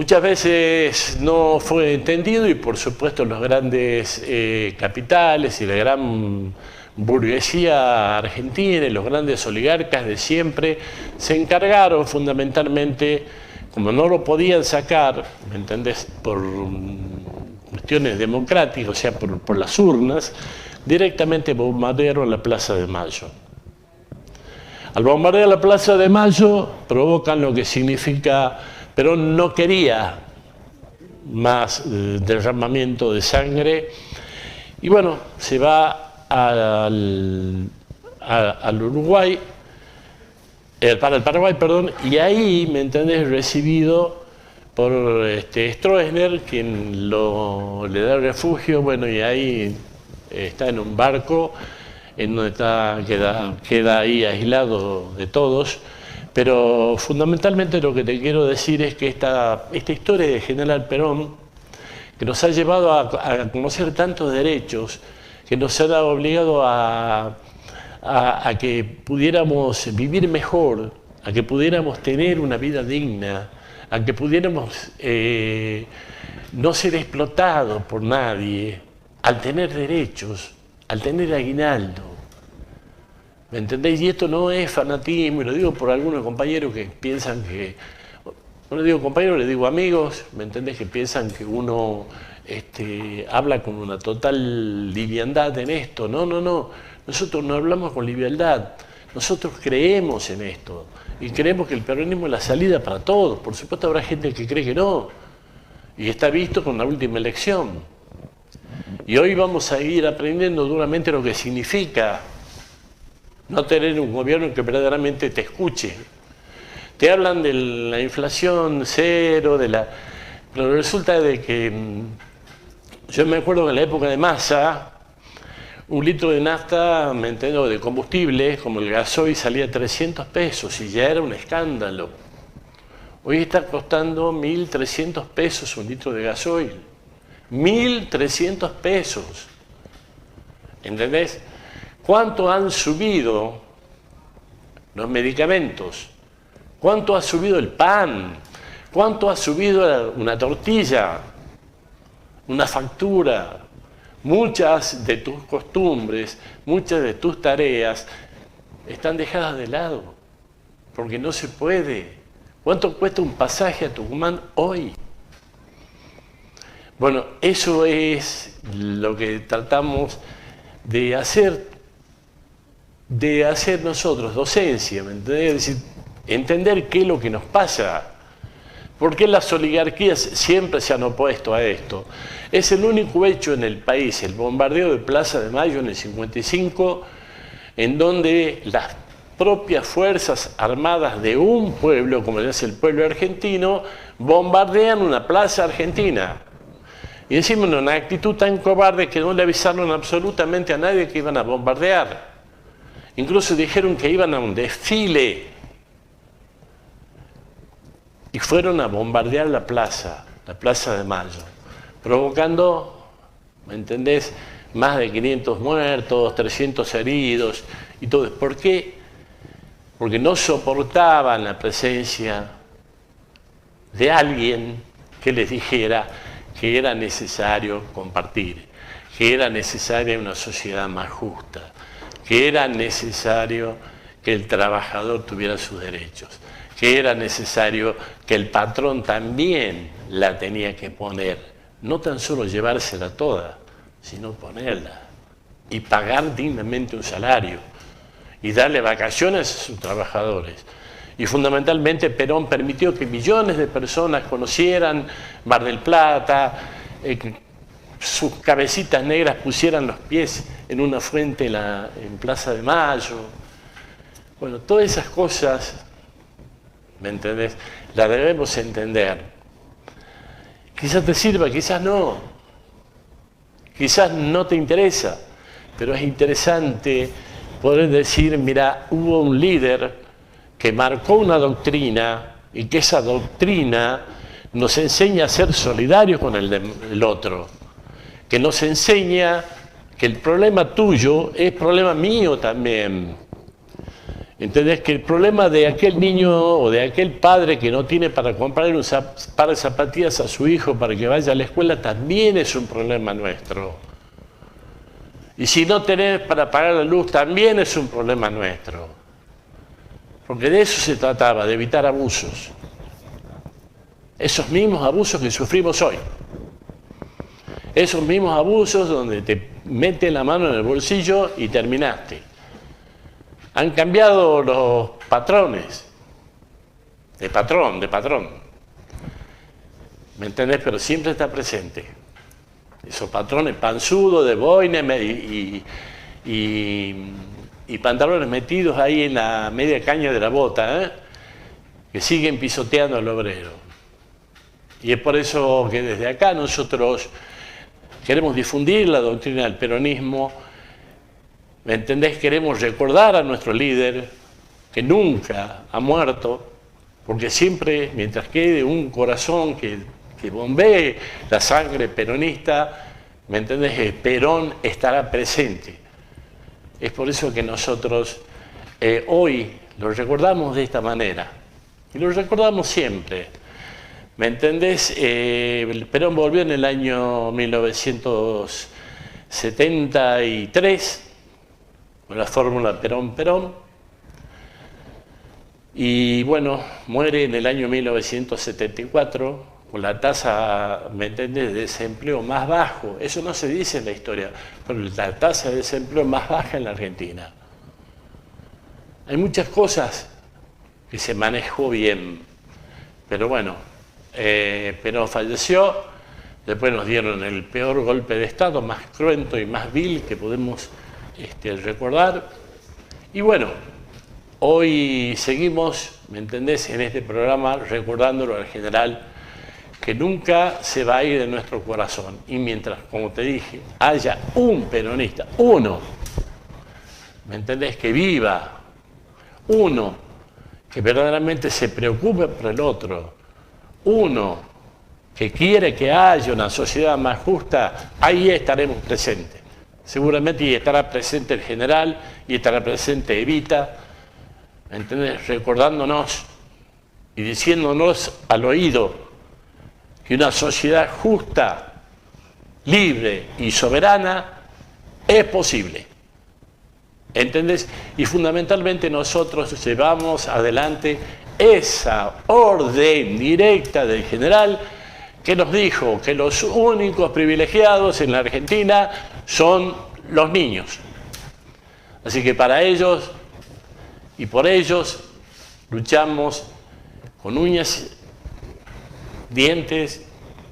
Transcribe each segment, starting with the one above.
Muchas veces no fue entendido y por supuesto los grandes capitales y la gran burguesía argentina y los grandes oligarcas de siempre se encargaron fundamentalmente, como no lo podían sacar, ¿me entendés?, por cuestiones democráticas, o sea, por las urnas, directamente bombardearon la Plaza de Mayo. Al bombardear la Plaza de Mayo provocan lo que significa, Perón no quería más derramamiento de sangre y bueno, se va al Uruguay, para el Paraguay, perdón, y ahí, ¿me entendés?, recibido por Stroessner, quien le da refugio, bueno, y ahí está en un barco en donde queda ahí aislado de todos, pero fundamentalmente lo que te quiero decir es que esta historia de General Perón, que nos ha llevado a conocer tantos derechos, que nos ha obligado a que pudiéramos vivir mejor, a que pudiéramos tener una vida digna, a que pudiéramos no ser explotados por nadie, al tener derechos, al tener aguinaldo. ¿Me entendéis? Y esto no es fanatismo, y lo digo por algunos compañeros que piensan que, no le digo compañeros, le digo amigos, ¿me entendés?, que piensan que uno habla con una total liviandad en esto. No, no, no, nosotros no hablamos con liviandad, nosotros creemos en esto, y creemos que el peronismo es la salida para todos. Por supuesto habrá gente que cree que no, y está visto con la última elección. Y hoy vamos a ir aprendiendo duramente lo que significa no tener un gobierno que verdaderamente te escuche. Te hablan de la inflación cero, pero resulta de que yo me acuerdo que en la época de Massa, un litro de nafta, me entiendo, de combustible, como el gasoil, salía 300 pesos y ya era un escándalo. Hoy está costando 1.300 pesos un litro de gasoil. 1.300 pesos. ¿Entendés? ¿Cuánto han subido los medicamentos? ¿Cuánto ha subido el pan? ¿Cuánto ha subido una tortilla? Una factura. Muchas de tus costumbres, muchas de tus tareas están dejadas de lado, porque no se puede. ¿Cuánto cuesta un pasaje a Tucumán hoy? Bueno, eso es lo que tratamos de hacer nosotros, docencia, ¿me entendés? Es decir, entender qué es lo que nos pasa. ¿Por qué las oligarquías siempre se han opuesto a esto? Es el único hecho en el país, el bombardeo de Plaza de Mayo en el 55, en donde las propias fuerzas armadas de un pueblo, como es el pueblo argentino, bombardean una plaza argentina. Y encima en una actitud tan cobarde que no le avisaron absolutamente a nadie que iban a bombardear. Incluso dijeron que iban a un desfile. Y fueron a bombardear la Plaza de Mayo, provocando, ¿me entendés?, más de 500 muertos, 300 heridos y todo. ¿Por qué? Porque no soportaban la presencia de alguien que les dijera que era necesario compartir, que era necesaria una sociedad más justa, que era necesario que el trabajador tuviera sus derechos, que era necesario que el patrón también la tenía que poner, no tan solo llevársela toda, sino ponerla y pagar dignamente un salario y darle vacaciones a sus trabajadores. Y fundamentalmente Perón permitió que millones de personas conocieran Mar del Plata, sus cabecitas negras pusieran los pies en una fuente en Plaza de Mayo. Bueno, todas esas cosas, ¿me entendés?, las debemos entender. Quizás te sirva, quizás no. Quizás no te interesa, pero es interesante poder decir, mira, hubo un líder que marcó una doctrina y que esa doctrina nos enseña a ser solidarios con el otro, que nos enseña que el problema tuyo es problema mío también. ¿Entendés? Que el problema de aquel niño o de aquel padre que no tiene para comprarle un par de zapatillas a su hijo para que vaya a la escuela también es un problema nuestro. Y si no tenés para pagar la luz también es un problema nuestro. Porque de eso se trataba, de evitar abusos. Esos mismos abusos que sufrimos hoy. Esos mismos abusos donde te meten la mano en el bolsillo y terminaste. Han cambiado los patrones, de patrón. ¿Me entendés? Pero siempre está presente. Esos patrones panzudos de boina y pantalones metidos ahí en la media caña de la bota, que siguen pisoteando al obrero. Y es por eso que desde acá nosotros queremos difundir la doctrina del peronismo. ¿Me entendés? Queremos recordar a nuestro líder que nunca ha muerto, porque siempre, mientras quede un corazón que bombee la sangre peronista, ¿me entendés? Perón estará presente. Es por eso que nosotros hoy lo recordamos de esta manera, y lo recordamos siempre. ¿Me entendés? Perón volvió en el año 1973, con la fórmula Perón-Perón, y bueno, muere en el año 1974 con la tasa, ¿me entiendes?, de desempleo más bajo. Eso no se dice en la historia, pero la tasa de desempleo más baja en la Argentina. Hay muchas cosas que se manejó bien, pero bueno, Perón falleció, después nos dieron el peor golpe de Estado, más cruento y más vil que podemos recordar. Y bueno, hoy seguimos, ¿me entendés?, en este programa recordándolo al general, que nunca se va a ir de nuestro corazón. Y mientras, como te dije, haya un peronista, uno, ¿me entendés?, que viva, uno que verdaderamente se preocupe por el otro, uno que quiere que haya una sociedad más justa, ahí estaremos presentes. Seguramente y estará presente el general, y estará presente Evita, ¿me entiendes?, recordándonos y diciéndonos al oído que una sociedad justa, libre y soberana es posible. ¿Entendés? Y fundamentalmente nosotros llevamos adelante esa orden directa del general que nos dijo que los únicos privilegiados en la Argentina son los niños. Así que para ellos y por ellos luchamos con uñas, dientes,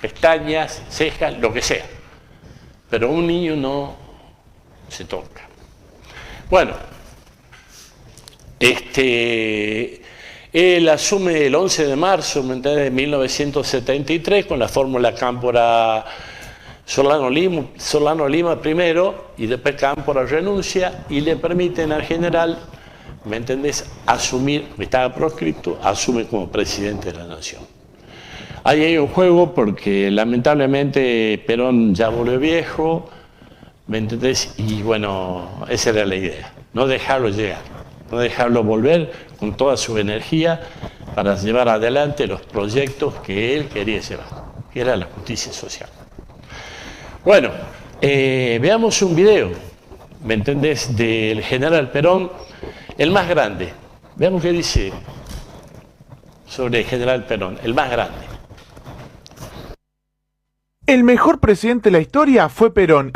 pestañas, cejas, lo que sea. Pero un niño no se toca. Bueno, él asume el 11 de marzo de 1973 con la fórmula Cámpora-Solano Lima primero, y después Cámpora renuncia y le permiten al general, ¿me entendés?, asumir, estaba proscripto, asume como presidente de la nación. Ahí hay un juego porque lamentablemente Perón ya volvió viejo, ¿me entendés? Y bueno, esa era la idea, no dejarlo llegar, no dejarlo volver con toda su energía para llevar adelante los proyectos que él quería llevar, que era la justicia social. Bueno, veamos un video, ¿me entendés?, del general Perón, el más grande. Veamos qué dice sobre el general Perón, el más grande. El mejor presidente de la historia fue Perón.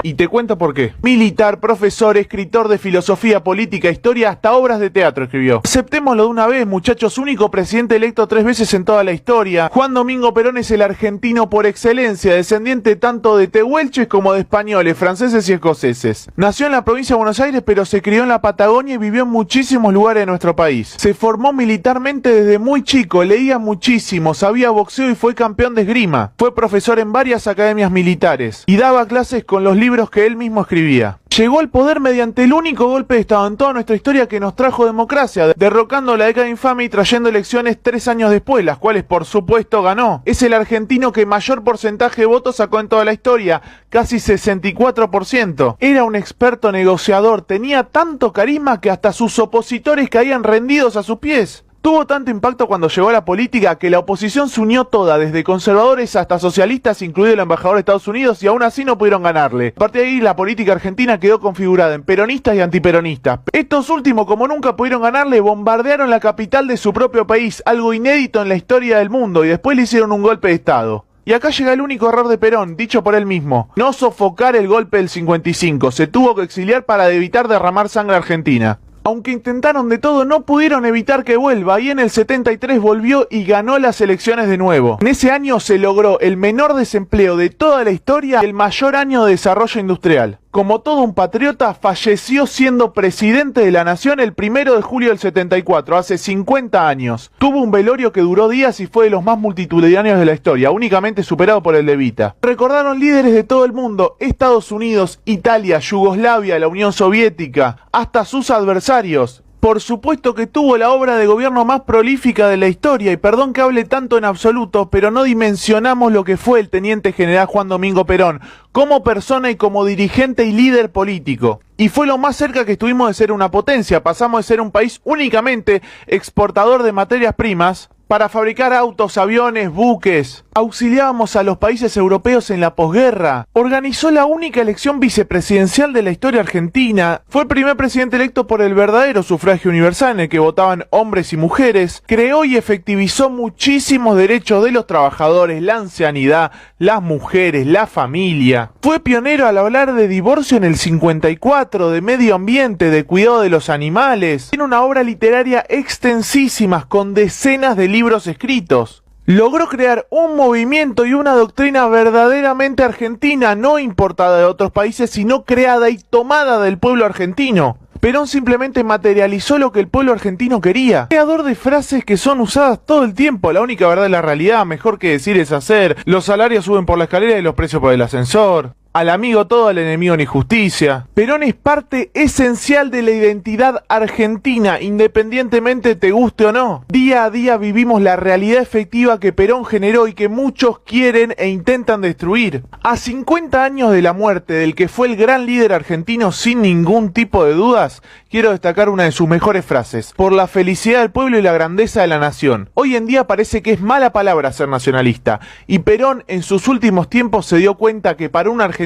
Y te cuento por qué. Militar, profesor, escritor de filosofía, política, historia, hasta obras de teatro escribió. Aceptémoslo de una vez, muchachos, único presidente electo 3 veces en toda la historia. Juan Domingo Perón es el argentino por excelencia, descendiente tanto de tehuelches como de españoles, franceses y escoceses. Nació en la provincia de Buenos Aires, pero se crió en la Patagonia y vivió en muchísimos lugares de nuestro país. Se formó militarmente desde muy chico, leía muchísimo, sabía boxeo y fue campeón de esgrima. Fue profesor en varias academias militares y daba clases con los libros libros que él mismo escribía. Llegó al poder mediante el único golpe de Estado en toda nuestra historia que nos trajo democracia, derrocando la década infame y trayendo elecciones 3 años después, las cuales por supuesto ganó. Es el argentino que mayor porcentaje de votos sacó en toda la historia, casi 64%. Era un experto negociador, tenía tanto carisma que hasta sus opositores caían rendidos a sus pies. Tuvo tanto impacto cuando llegó a la política que la oposición se unió toda, desde conservadores hasta socialistas, incluido el embajador de Estados Unidos, y aún así no pudieron ganarle. A partir de ahí, la política argentina quedó configurada en peronistas y antiperonistas. Estos últimos, como nunca pudieron ganarle, bombardearon la capital de su propio país, algo inédito en la historia del mundo, y después le hicieron un golpe de Estado. Y acá llega el único error de Perón, dicho por él mismo: no sofocar el golpe del 55, se tuvo que exiliar para evitar derramar sangre argentina. Aunque intentaron de todo, no pudieron evitar que vuelva, y en el 73 volvió y ganó las elecciones de nuevo. En ese año se logró el menor desempleo de toda la historia y el mayor año de desarrollo industrial. Como todo un patriota, falleció siendo presidente de la nación el 1 de julio del 74, hace 50 años. Tuvo un velorio que duró días y fue de los más multitudinarios de la historia, únicamente superado por el de Evita. Recordaron líderes de todo el mundo: Estados Unidos, Italia, Yugoslavia, la Unión Soviética, hasta sus adversarios. Por supuesto que tuvo la obra de gobierno más prolífica de la historia, y perdón que hable tanto en absoluto, pero no dimensionamos lo que fue el teniente general Juan Domingo Perón, como persona y como dirigente y líder político. Y fue lo más cerca que estuvimos de ser una potencia. Pasamos de ser un país únicamente exportador de materias primas para fabricar autos, aviones, buques. Auxiliábamos a los países europeos en la posguerra. Organizó la única elección vicepresidencial de la historia argentina. Fue el primer presidente electo por el verdadero sufragio universal, en el que votaban hombres y mujeres. Creó y efectivizó muchísimos derechos de los trabajadores, la ancianidad, las mujeres, la familia. Fue pionero al hablar de divorcio en el 54, de medio ambiente, de cuidado de los animales. Tiene una obra literaria extensísima, con decenas de libros escritos. Logró crear un movimiento y una doctrina verdaderamente argentina, no importada de otros países, sino creada y tomada del pueblo argentino. Perón simplemente materializó lo que el pueblo argentino quería. Creador de frases que son usadas todo el tiempo: la única verdad es la realidad, mejor que decir es hacer, los salarios suben por la escalera y los precios por el ascensor, al amigo todo, al enemigo ni justicia. Perón es parte esencial de la identidad argentina, independientemente te guste o no. Día a día vivimos la realidad efectiva que Perón generó y que muchos quieren e intentan destruir. A 50 años de la muerte del que fue el gran líder argentino, sin ningún tipo de dudas, quiero destacar una de sus mejores frases: por la felicidad del pueblo y la grandeza de la nación. Hoy en día parece que es mala palabra ser nacionalista, y Perón en sus últimos tiempos se dio cuenta que para un argentino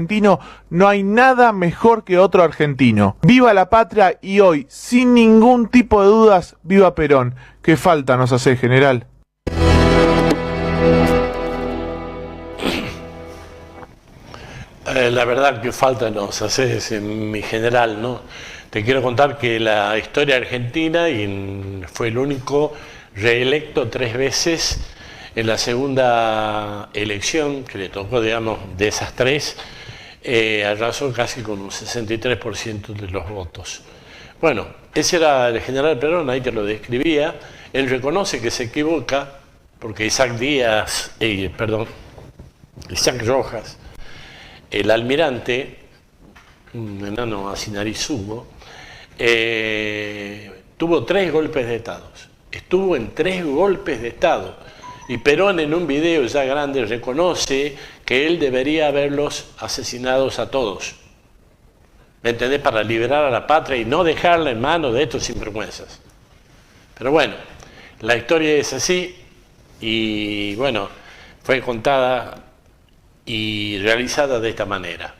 no hay nada mejor que otro argentino. Viva la patria, y hoy, sin ningún tipo de dudas, viva Perón. ¿Qué falta nos hace, general? La verdad que falta nos hace, mi general, ¿no? Te quiero contar que la historia argentina, y fue el único reelecto 3 veces en la segunda elección que le tocó, digamos, de esas 3, arrasó casi con un 63% de los votos. Bueno, ese era el general Perón, ahí te lo describía. Él reconoce que se equivoca, porque Isaac Rojas, el almirante, un enano así narizudo, tuvo 3 golpes de Estado. Estuvo en 3 golpes de Estado. Y Perón, en un video ya grande, reconoce que él debería haberlos asesinados a todos. ¿Me entendés? Para liberar a la patria y no dejarla en manos de estos sinvergüenzas. Pero bueno, la historia es así, y bueno, fue contada y realizada de esta manera.